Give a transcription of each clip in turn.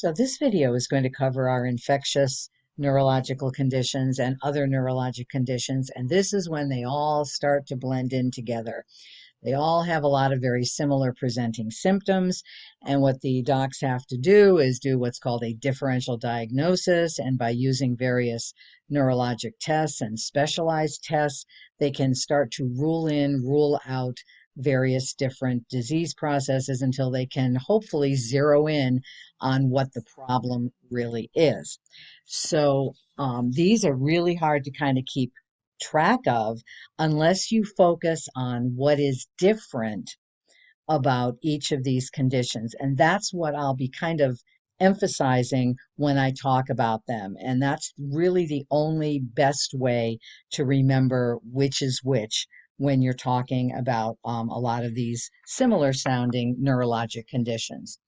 So this video is going to cover our infectious neurological conditions and other neurologic conditions, and this is when they all start to blend in together. They all have a lot of very similar presenting symptoms, and what the docs have to do is do what's called a differential diagnosis, and by using various neurologic tests and specialized tests, they can start to rule in, rule out various different disease processes until they can hopefully zero in on what the problem really is. So these are really hard to kind of keep track of unless you focus on what is different about each of these conditions. And that's what I'll be kind of emphasizing when I talk about them. And that's really the only best way to remember which is which when you're talking about a lot of these similar sounding neurologic conditions.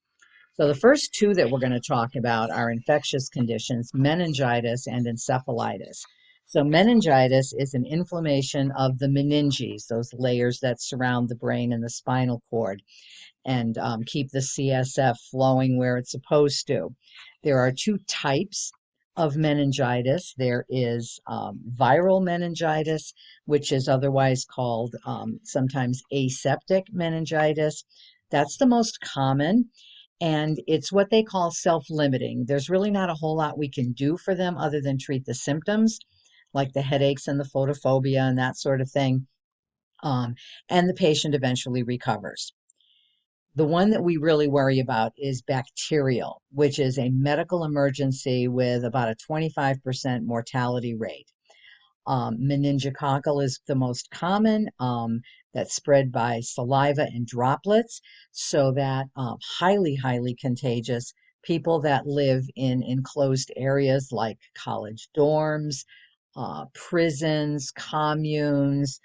So the first two that we're going to talk about are infectious conditions, meningitis and encephalitis. So meningitis is an inflammation of the meninges, those layers that surround the brain and the spinal cord, and keep the CSF flowing where it's supposed to. There are two types of meningitis. There is viral meningitis, which is otherwise called sometimes aseptic meningitis. That's the most common, and it's what they call self-limiting. There's really not a whole lot we can do for them other than treat the symptoms, like the headaches and the photophobia and that sort of thing. And the patient eventually recovers. The one that we really worry about is bacterial, which is a medical emergency with about a 25% mortality rate. Meningococcal is the most common, that's spread by saliva and droplets, so that highly, highly contagious. People that live in enclosed areas like college dorms, prisons, communes,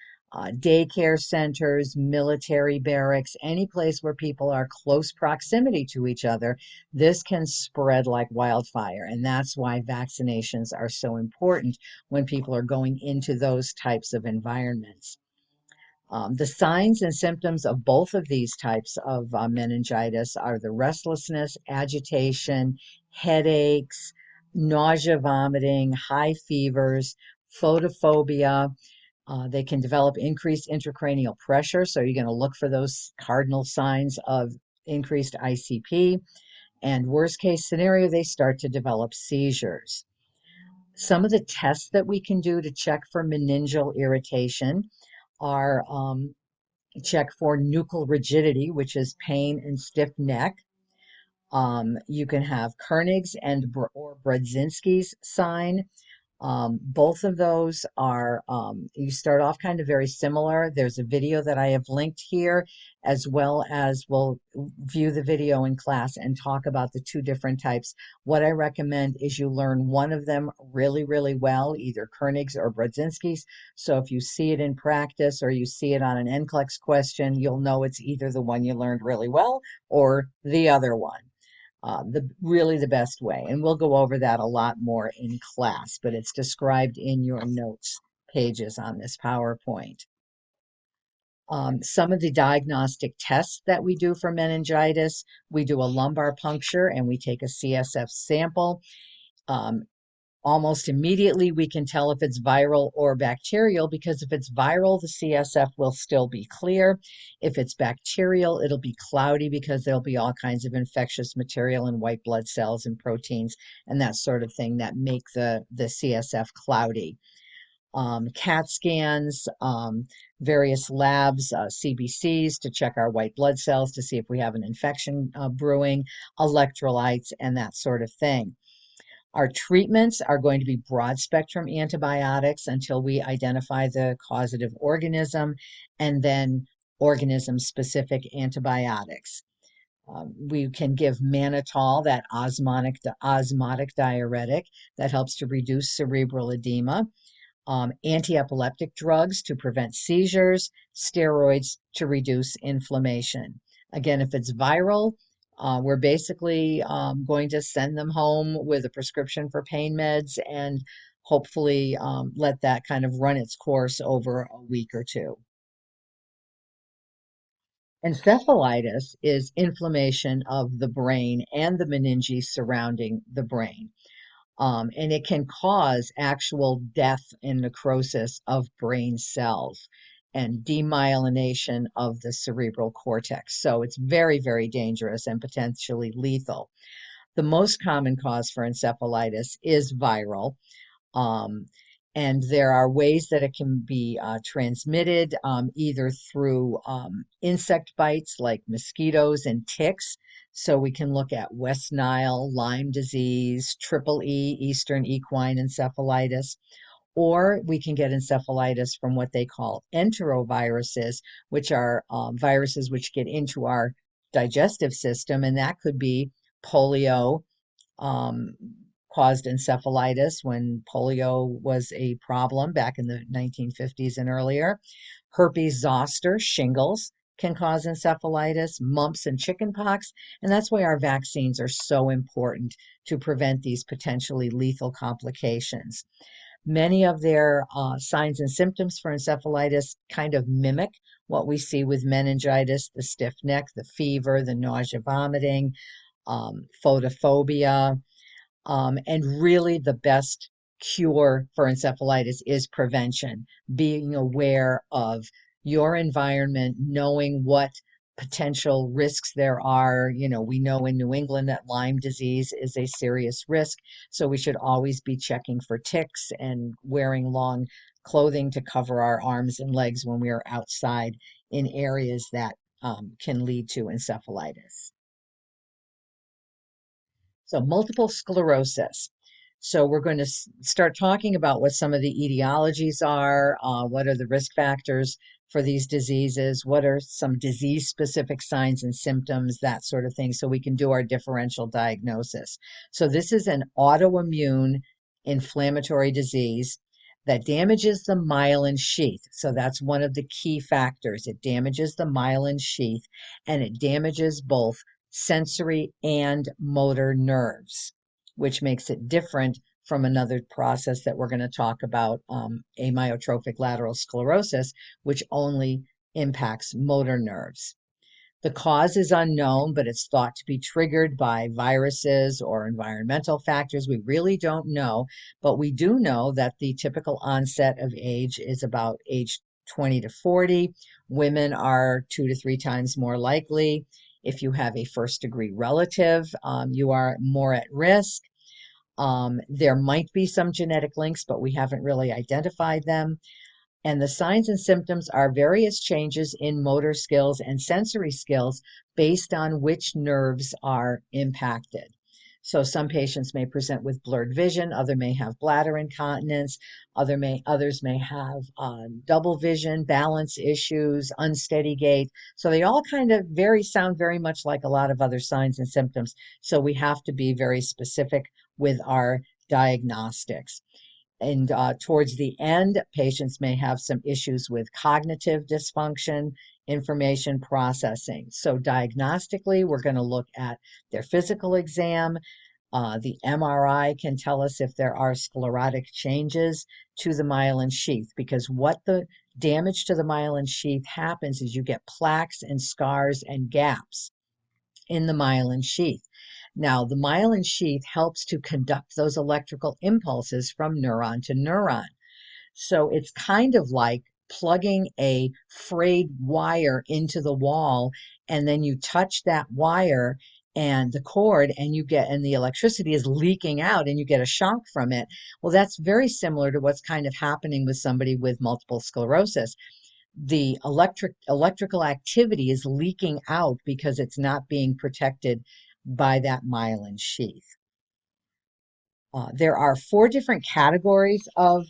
daycare centers, military barracks, any place where people are close proximity to each other, this can spread like wildfire. And that's why vaccinations are so important when people are going into those types of environments. The signs and symptoms of both of these types of meningitis are the restlessness, agitation, headaches, nausea, vomiting, high fevers, photophobia. They can develop increased intracranial pressure, so you're going to look for those cardinal signs of increased ICP. And worst case scenario, they start to develop seizures. Some of the tests that we can do to check for meningeal irritation are check for nuchal rigidity, which is pain and stiff neck. You can have Kernig's and or Brodzinski's sign. Both of those are, you start off kind of very similar. There's a video that I have linked here, as well as we'll view the video in class and talk about the two different types. What I recommend is you learn one of them really, really well, either Kernig's or Brodzinski's. So if you see it in practice or you see it on an NCLEX question, you'll know it's either the one you learned really well or the other one. Really the best way. And we'll go over that a lot more in class, but it's described in your notes pages on this PowerPoint. Some of the diagnostic tests that we do for meningitis, we do a lumbar puncture and we take a CSF sample. Almost immediately we can tell if it's viral or bacterial, because if it's viral, the CSF will still be clear. If it's bacterial, it'll be cloudy because there'll be all kinds of infectious material and white blood cells and proteins and that sort of thing that make the CSF cloudy. CAT scans, various labs, CBCs to check our white blood cells to see if we have an infection brewing, electrolytes, and that sort of thing. Our treatments are going to be broad spectrum antibiotics until we identify the causative organism, and then organism specific antibiotics. We can give mannitol, that osmotic diuretic that helps to reduce cerebral edema, anti-epileptic drugs to prevent seizures, steroids to reduce inflammation. Again, if it's viral, we're basically going to send them home with a prescription for pain meds and hopefully let that kind of run its course over a week or two. Encephalitis is inflammation of the brain and the meninges surrounding the brain. And it can cause actual death and necrosis of brain cells and demyelination of the cerebral cortex. So it's very, very dangerous and potentially lethal. The most common cause for encephalitis is viral. Um, and there are ways that it can be transmitted either through insect bites like mosquitoes and ticks. So we can look at West Nile, Lyme disease, triple E, Eastern equine encephalitis, or we can get encephalitis from what they call enteroviruses, which are viruses which get into our digestive system, and that could be polio, um, caused encephalitis when polio was a problem back in the 1950s and earlier. Herpes zoster, shingles, can cause encephalitis, mumps, and chickenpox. And that's why our vaccines are so important to prevent these potentially lethal complications. Many of their signs and symptoms for encephalitis kind of mimic what we see with meningitis: the stiff neck, the fever, the nausea, vomiting, photophobia, and really, the best cure for encephalitis is prevention, being aware of your environment, knowing what potential risks there are. We know in New England that Lyme disease is a serious risk, so we should always be checking for ticks and wearing long clothing to cover our arms and legs when we are outside in areas that can lead to encephalitis. So, multiple sclerosis. So, we're going to start talking about what some of the etiologies are, what are the risk factors for these diseases, what are some disease specific signs and symptoms, that sort of thing, so we can do our differential diagnosis. So, this is an autoimmune inflammatory disease that damages the myelin sheath. So, that's one of the key factors. It damages the myelin sheath and it damages both sensory and motor nerves, which makes it different from another process that we're going to talk about, amyotrophic lateral sclerosis, which only impacts motor nerves. The cause is unknown, but it's thought to be triggered by viruses or environmental factors. We really don't know, but we do know that the typical onset of age is about age 20 to 40. Women are 2 to 3 times more likely. If you have a first degree relative, you are more at risk. There might be some genetic links, but we haven't really identified them. And the signs and symptoms are various changes in motor skills and sensory skills based on which nerves are impacted. So some patients may present with blurred vision, others may have bladder incontinence, others may have double vision, balance issues, unsteady gait. So they all kind of sound very much like a lot of other signs and symptoms. So we have to be very specific with our diagnostics. And towards the end, patients may have some issues with cognitive dysfunction, information processing. So, diagnostically, we're going to look at their physical exam. The MRI can tell us if there are sclerotic changes to the myelin sheath, because what the damage to the myelin sheath happens is you get plaques and scars and gaps in the myelin sheath. Now, the myelin sheath helps to conduct those electrical impulses from neuron to neuron. So it's kind of like plugging a frayed wire into the wall, and then you touch that wire and the cord, and the electricity is leaking out, and you get a shock from it. Well, that's very similar to what's kind of happening with somebody with multiple sclerosis. The electrical activity is leaking out because it's not being protected by that myelin sheath. There are 4 different categories of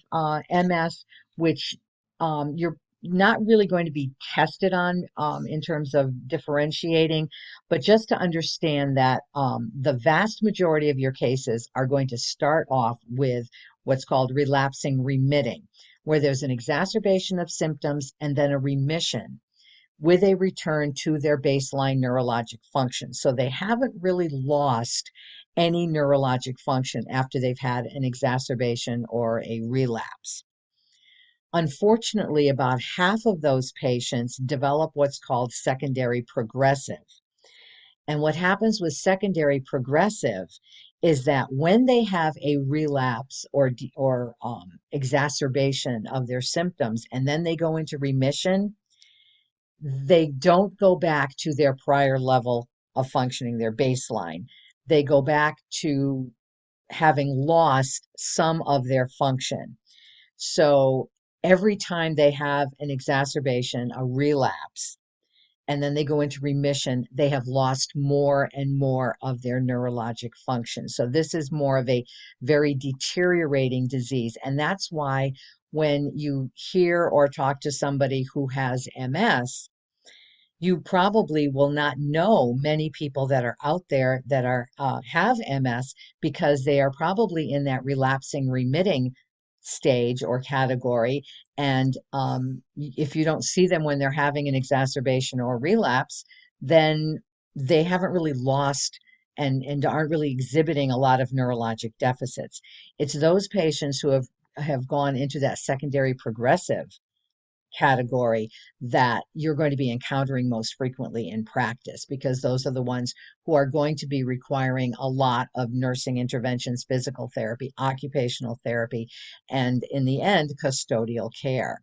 MS, which you're not really going to be tested on in terms of differentiating, but just to understand that the vast majority of your cases are going to start off with what's called relapsing remitting, where there's an exacerbation of symptoms and then a remission with a return to their baseline neurologic function. So they haven't really lost any neurologic function after they've had an exacerbation or a relapse. Unfortunately, about half of those patients develop what's called secondary progressive. And what happens with secondary progressive is that when they have a relapse or exacerbation of their symptoms, and then they go into remission, they don't go back to their prior level of functioning, their baseline. They go back to having lost some of their function. So every time they have an exacerbation, a relapse, and then they go into remission, they have lost more and more of their neurologic function. So this is more of a very deteriorating disease. And that's why when you hear or talk to somebody who has MS, you probably will not know many people that are out there that are have MS because they are probably in that relapsing remitting stage or category. And if you don't see them when they're having an exacerbation or relapse, then they haven't really lost and aren't really exhibiting a lot of neurologic deficits. It's those patients who have gone into that secondary progressive category that you're going to be encountering most frequently in practice, because those are the ones who are going to be requiring a lot of nursing interventions, physical therapy, occupational therapy, and in the end, custodial care.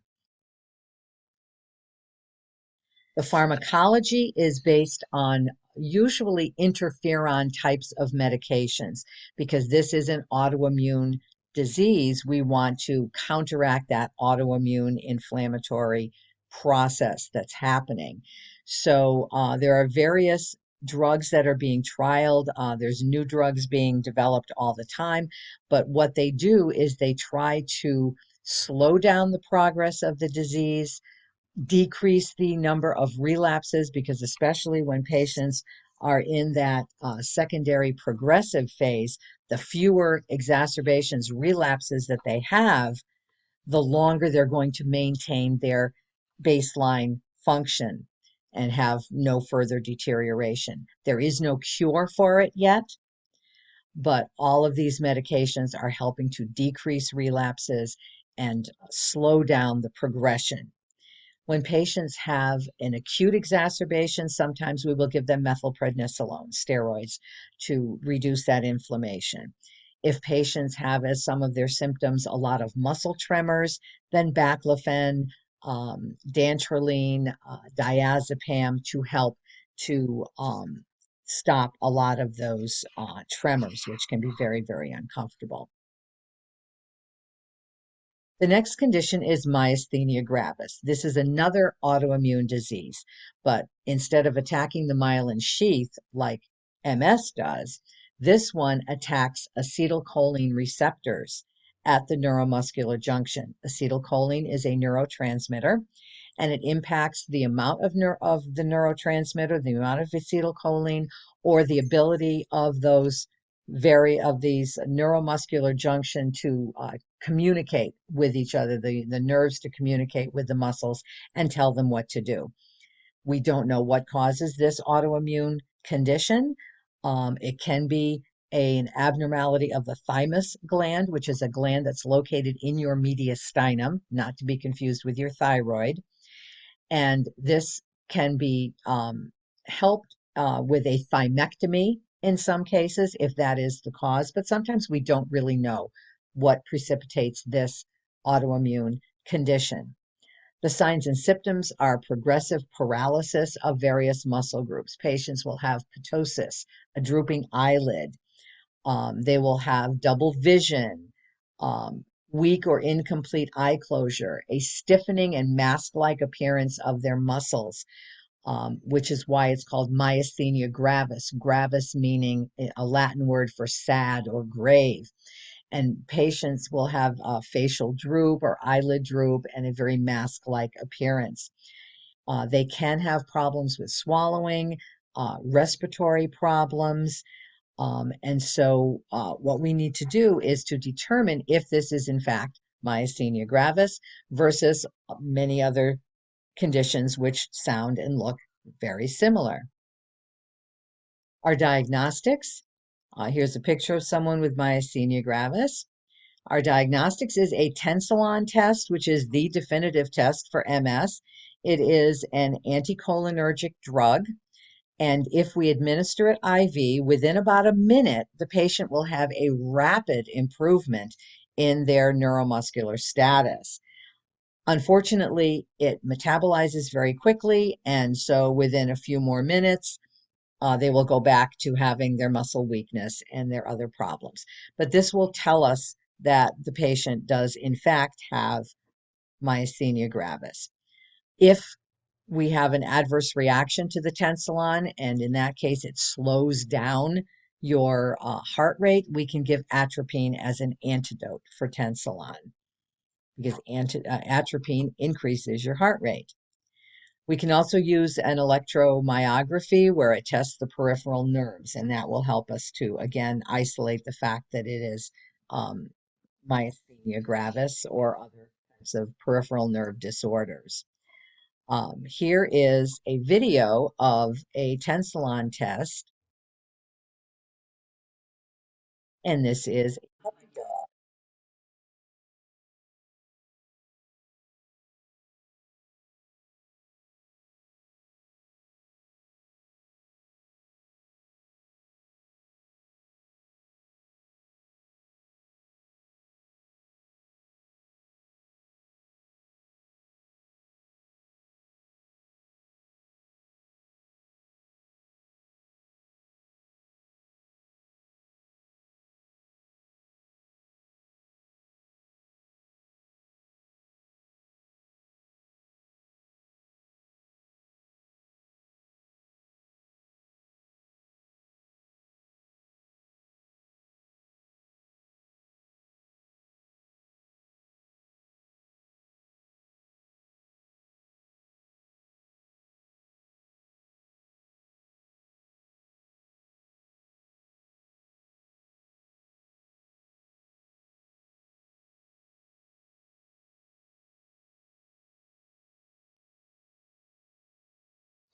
The pharmacology is based on usually interferon types of medications. Because this is an autoimmune disease, we want to counteract that autoimmune inflammatory process that's happening. So there are various drugs that are being trialed. There's new drugs being developed all the time. But what they do is they try to slow down the progress of the disease, decrease the number of relapses, because especially when patients are in that secondary progressive phase, the fewer exacerbations, relapses that they have, the longer they're going to maintain their baseline function and have no further deterioration. There is no cure for it yet, but all of these medications are helping to decrease relapses and slow down the progression. When patients have an acute exacerbation, sometimes we will give them methylprednisolone, steroids, to reduce that inflammation. If patients have, as some of their symptoms, a lot of muscle tremors, then baclofen, dantrolene, diazepam to help to stop a lot of those tremors, which can be very, very uncomfortable. The next condition is myasthenia gravis. This is another autoimmune disease, but instead of attacking the myelin sheath like MS does, this one attacks acetylcholine receptors at the neuromuscular junction. Acetylcholine is a neurotransmitter, and it impacts the amount of the neurotransmitter, the amount of acetylcholine, or the ability of these neuromuscular junction to communicate with each other, the nerves to communicate with the muscles and tell them what to do. We don't know what causes this autoimmune condition. It can be an abnormality of the thymus gland, which is a gland that's located in your mediastinum, not to be confused with your thyroid. And this can be helped with a thymectomy in some cases, if that is the cause, but sometimes we don't really know what precipitates this autoimmune condition. The signs and symptoms are progressive paralysis of various muscle groups. Patients will have ptosis, a drooping eyelid. They will have double vision, weak or incomplete eye closure, a stiffening and mask-like appearance of their muscles, which is why it's called myasthenia gravis. Gravis meaning a Latin word for sad or grave. And patients will have a facial droop or eyelid droop and a very mask-like appearance. They can have problems with swallowing, respiratory problems. And so what we need to do is to determine if this is in fact myasthenia gravis versus many other conditions which sound and look very similar. Our diagnostics, here's a picture of someone with myasthenia gravis. Our diagnostics is a tensilon test, which is the definitive test for MS. It is an anticholinergic drug. And if we administer it IV, within about a minute, the patient will have a rapid improvement in their neuromuscular status. Unfortunately, it metabolizes very quickly, and so within a few more minutes, they will go back to having their muscle weakness and their other problems. But this will tell us that the patient does, in fact, have myasthenia gravis. If we have an adverse reaction to the tensilon, and in that case, it slows down your heart rate, we can give atropine as an antidote for tensilon because atropine increases your heart rate. We can also use an electromyography where it tests the peripheral nerves, and that will help us to, again, isolate the fact that it is myasthenia gravis or other types of peripheral nerve disorders. Here is a video of a tensilon test, and this is a puppy dog.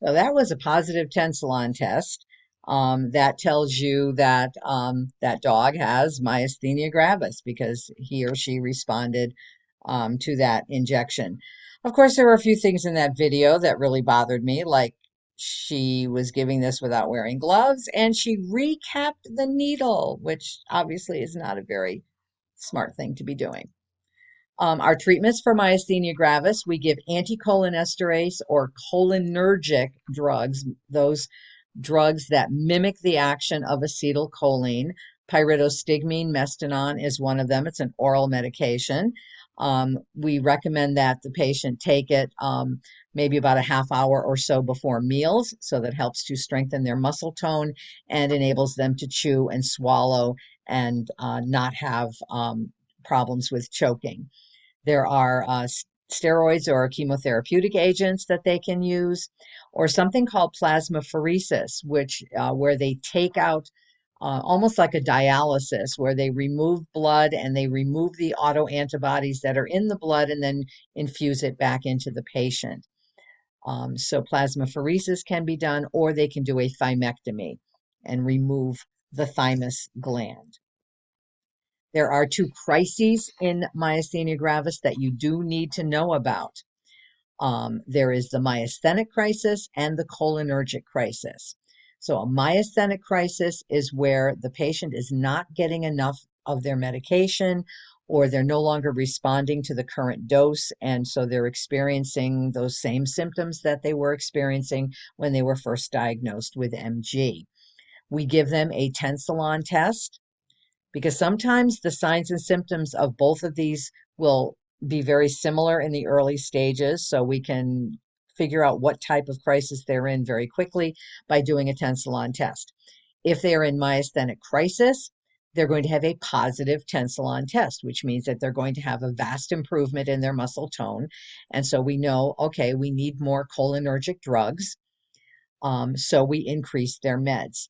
So that was a positive tensilon test. That tells you that that dog has myasthenia gravis because he or she responded to that injection. Of course, there were a few things in that video that really bothered me, like she was giving this without wearing gloves and she recapped the needle, which obviously is not a very smart thing to be doing. Our treatments for myasthenia gravis, we give anticholinesterase or cholinergic drugs, those drugs that mimic the action of acetylcholine. Pyridostigmine, Mestinon is one of them. It's an oral medication. We recommend that the patient take it maybe about a half hour or so before meals, so that helps to strengthen their muscle tone and enables them to chew and swallow and not have problems with choking. There are steroids or chemotherapeutic agents that they can use, or something called plasmapheresis, which where they take out almost like a dialysis, where they remove blood and they remove the autoantibodies that are in the blood and then infuse it back into the patient. So plasmapheresis can be done, or they can do a thymectomy and remove the thymus gland. There are two crises in myasthenia gravis that you do need to know about. There is the myasthenic crisis and the cholinergic crisis. So, a myasthenic crisis is where the patient is not getting enough of their medication or they're no longer responding to the current dose. And so they're experiencing those same symptoms that they were experiencing when they were first diagnosed with MG. We give them a tensilon test because sometimes the signs and symptoms of both of these will be very similar in the early stages. So we can figure out what type of crisis they're in very quickly by doing a tensilon test. If they are in myasthenic crisis, they're going to have a positive tensilon test, which means that they're going to have a vast improvement in their muscle tone. And so we know, okay, we need more cholinergic drugs. So we increase their meds.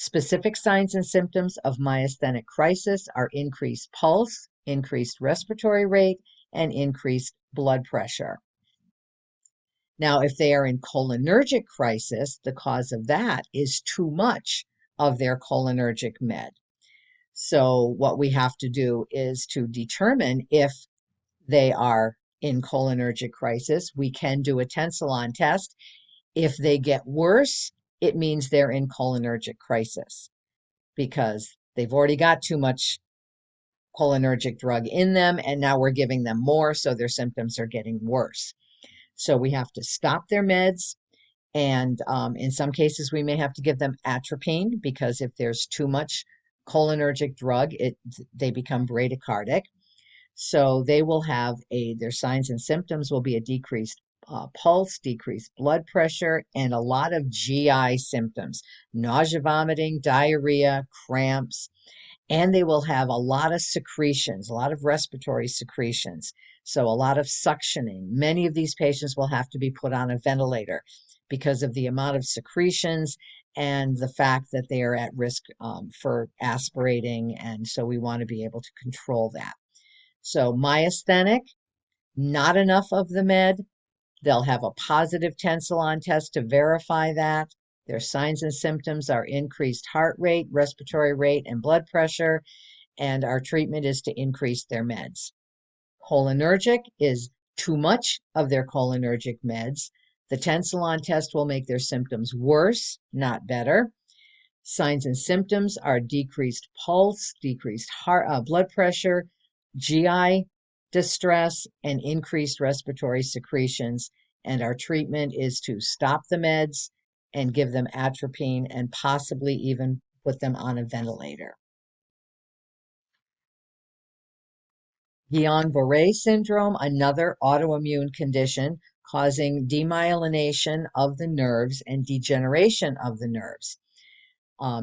Specific signs and symptoms of myasthenic crisis are increased pulse, increased respiratory rate, and increased blood pressure. Now, if they are in cholinergic crisis, the cause of that is too much of their cholinergic med. So what we have to do is to determine if they are in cholinergic crisis. We can do a tensilon test. If they get worse, it means they're in cholinergic crisis because they've already got too much cholinergic drug in them, and now we're giving them more, so their symptoms are getting worse. So we have to stop their meds, and in some cases, we may have to give them atropine because if there's too much cholinergic drug, they become bradycardic. So they will have their signs and symptoms will be a decreased pulse, decreased blood pressure, and a lot of GI symptoms, nausea, vomiting, diarrhea, cramps, and they will have a lot of secretions, a lot of respiratory secretions. So a lot of suctioning. Many of these patients will have to be put on a ventilator because of the amount of secretions and the fact that they are at risk for aspirating. And so we want to be able to control that. So myasthenic, not enough of the med. They'll have a positive tensilon test to verify that. Their signs and symptoms are increased heart rate, respiratory rate, and blood pressure, and our treatment is to increase their meds. Cholinergic is too much of their cholinergic meds. The tensilon test will make their symptoms worse, not better. Signs and symptoms are decreased pulse, decreased blood pressure, GI distress, and increased respiratory secretions. And our treatment is to stop the meds and give them atropine and possibly even put them on a ventilator. Guillain-Barre syndrome, another autoimmune condition causing demyelination of the nerves and degeneration of the nerves.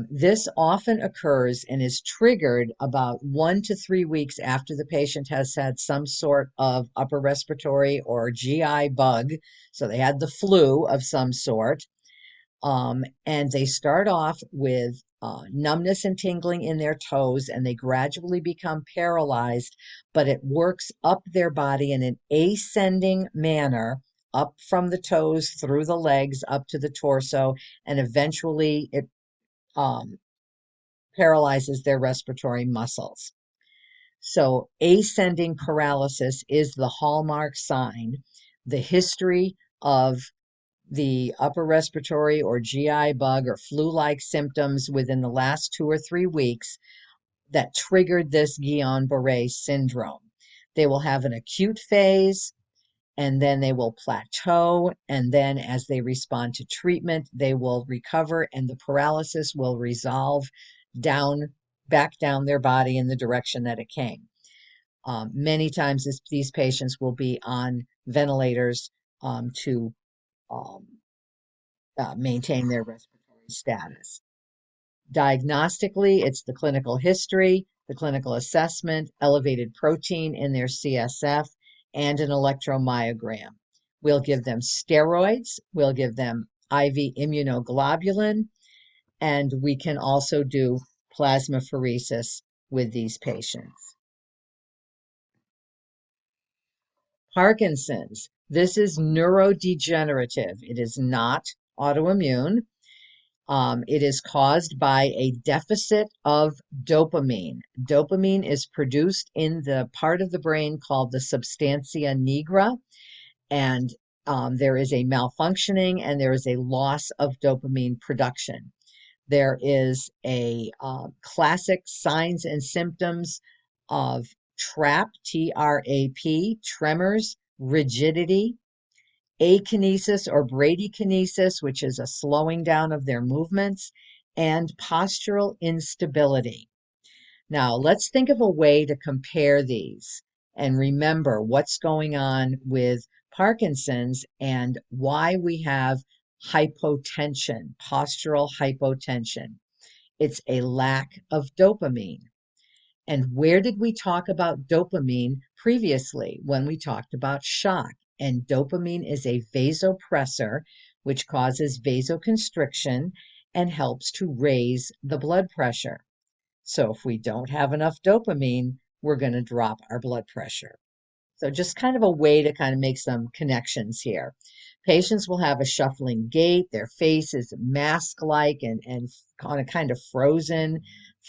This often occurs and is triggered about 1 to 3 weeks after the patient has had some sort of upper respiratory or GI bug. So they had the flu of some sort. And they start off with numbness and tingling in their toes, and they gradually become paralyzed, but it works up their body in an ascending manner, up from the toes, through the legs, up to the torso, and eventually it paralyzes their respiratory muscles. So ascending paralysis is the hallmark sign. The history of the upper respiratory or GI bug or flu-like symptoms within the last 2 or 3 weeks that triggered this Guillain-Barre syndrome. They will have an acute phase, and then they will plateau, and then as they respond to treatment, they will recover, and the paralysis will resolve back down their body in the direction that it came. Many times these patients will be on ventilators to maintain their respiratory status. Diagnostically, it's the clinical history, the clinical assessment, elevated protein in their CSF, and an electromyogram. We'll give them steroids, we'll give them IV immunoglobulin, and we can also do plasmapheresis with these patients. Parkinson's. This is neurodegenerative. It is not autoimmune. It is caused by a deficit of dopamine. Dopamine is produced in the part of the brain called the substantia nigra, and there is a malfunctioning and there is a loss of dopamine production. There is a classic signs and symptoms of TRAP, T-R-A-P, tremors, rigidity, akinesis or bradykinesis, which is a slowing down of their movements, and postural instability. Now, let's think of a way to compare these and remember what's going on with Parkinson's and why we have hypotension, postural hypotension. It's a lack of dopamine. And where did we talk about dopamine previously? When we talked about shock. And dopamine is a vasopressor, which causes vasoconstriction and helps to raise the blood pressure. So if we don't have enough dopamine, we're going to drop our blood pressure. So just kind of a way to kind of make some connections here. Patients will have a shuffling gait. Their face is mask-like and kind of frozen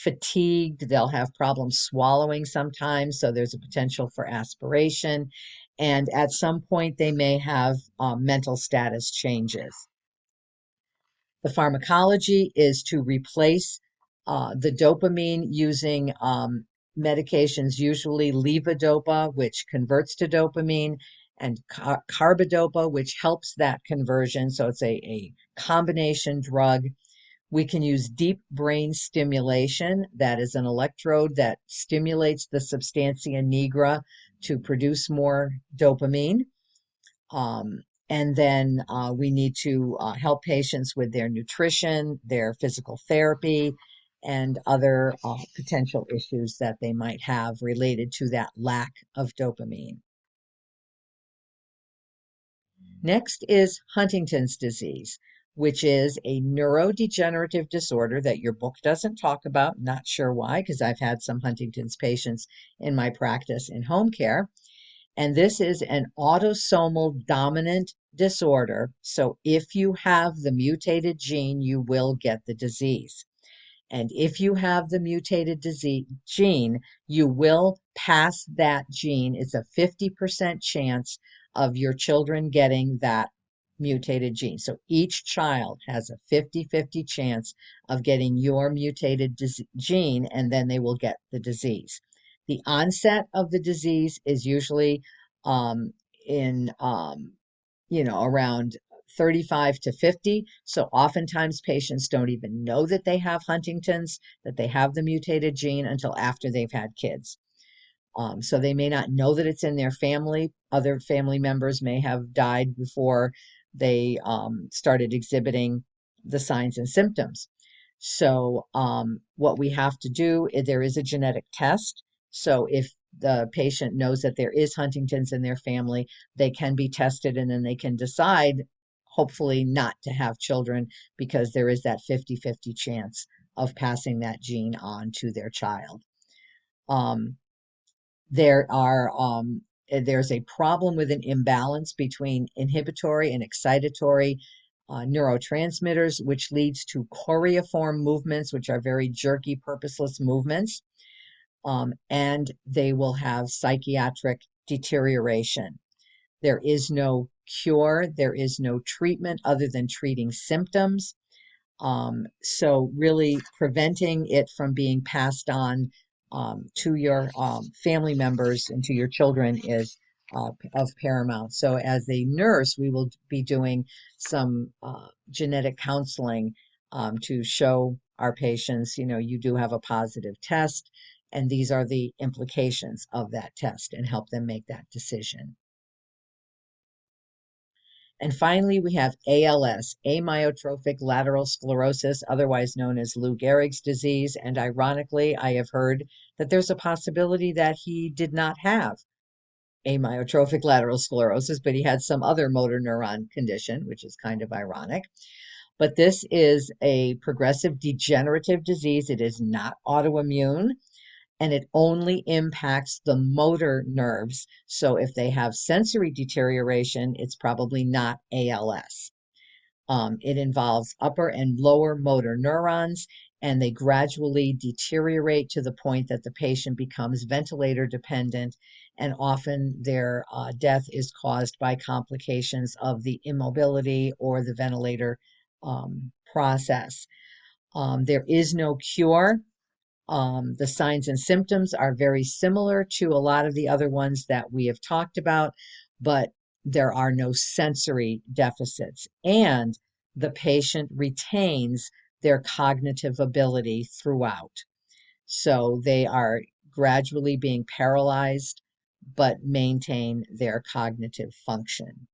fatigued. They'll have problems swallowing sometimes, so there's a potential for aspiration. And at some point, they may have mental status changes. The pharmacology is to replace the dopamine using medications, usually levodopa, which converts to dopamine, and carbidopa, which helps that conversion. So it's a combination drug. We can use deep brain stimulation. That is an electrode that stimulates the substantia nigra to produce more dopamine. Um, and then we need to help patients with their nutrition, their physical therapy, and other potential issues that they might have related to that lack of dopamine. Next is Huntington's disease, which is a neurodegenerative disorder that your book doesn't talk about. Not sure why, because I've had some Huntington's patients in my practice in home care. And this is an autosomal dominant disorder. So if you have the mutated gene, you will get the disease. And if you have the mutated disease gene, you will pass that gene. It's a 50% chance of your children getting that mutated gene. So each child has a 50-50 chance of getting your mutated gene, and then they will get the disease. The onset of the disease is usually in around 35 to 50. So oftentimes patients don't even know that they have Huntington's, that they have the mutated gene until after they've had kids. So they may not know that it's in their family. Other family members may have died before they started exhibiting the signs and symptoms. So what we have to do, there is a genetic test. So if the patient knows that there is Huntington's in their family, they can be tested and then they can decide, hopefully not to have children, because there is that 50-50 chance of passing that gene on to their child. There's a problem with an imbalance between inhibitory and excitatory neurotransmitters, which leads to choreiform movements, which are very jerky, purposeless movements. And they will have psychiatric deterioration. There is no cure, there is no treatment other than treating symptoms. So really preventing it from being passed on to your family members and to your children is of paramount. So as a nurse, we will be doing some genetic counseling to show our patients, you do have a positive test, and these are the implications of that test, and help them make that decision. And finally, we have ALS, amyotrophic lateral sclerosis, otherwise known as Lou Gehrig's disease. And ironically, I have heard that there's a possibility that he did not have amyotrophic lateral sclerosis, but he had some other motor neuron condition, which is kind of ironic. But this is a progressive degenerative disease. It is not autoimmune, and it only impacts the motor nerves. So if they have sensory deterioration, it's probably not ALS. It involves upper and lower motor neurons, and they gradually deteriorate to the point that the patient becomes ventilator dependent, and often their death is caused by complications of the immobility or the ventilator process. There is no cure. The signs and symptoms are very similar to a lot of the other ones that we have talked about, but there are no sensory deficits, and the patient retains their cognitive ability throughout. So they are gradually being paralyzed, but maintain their cognitive function.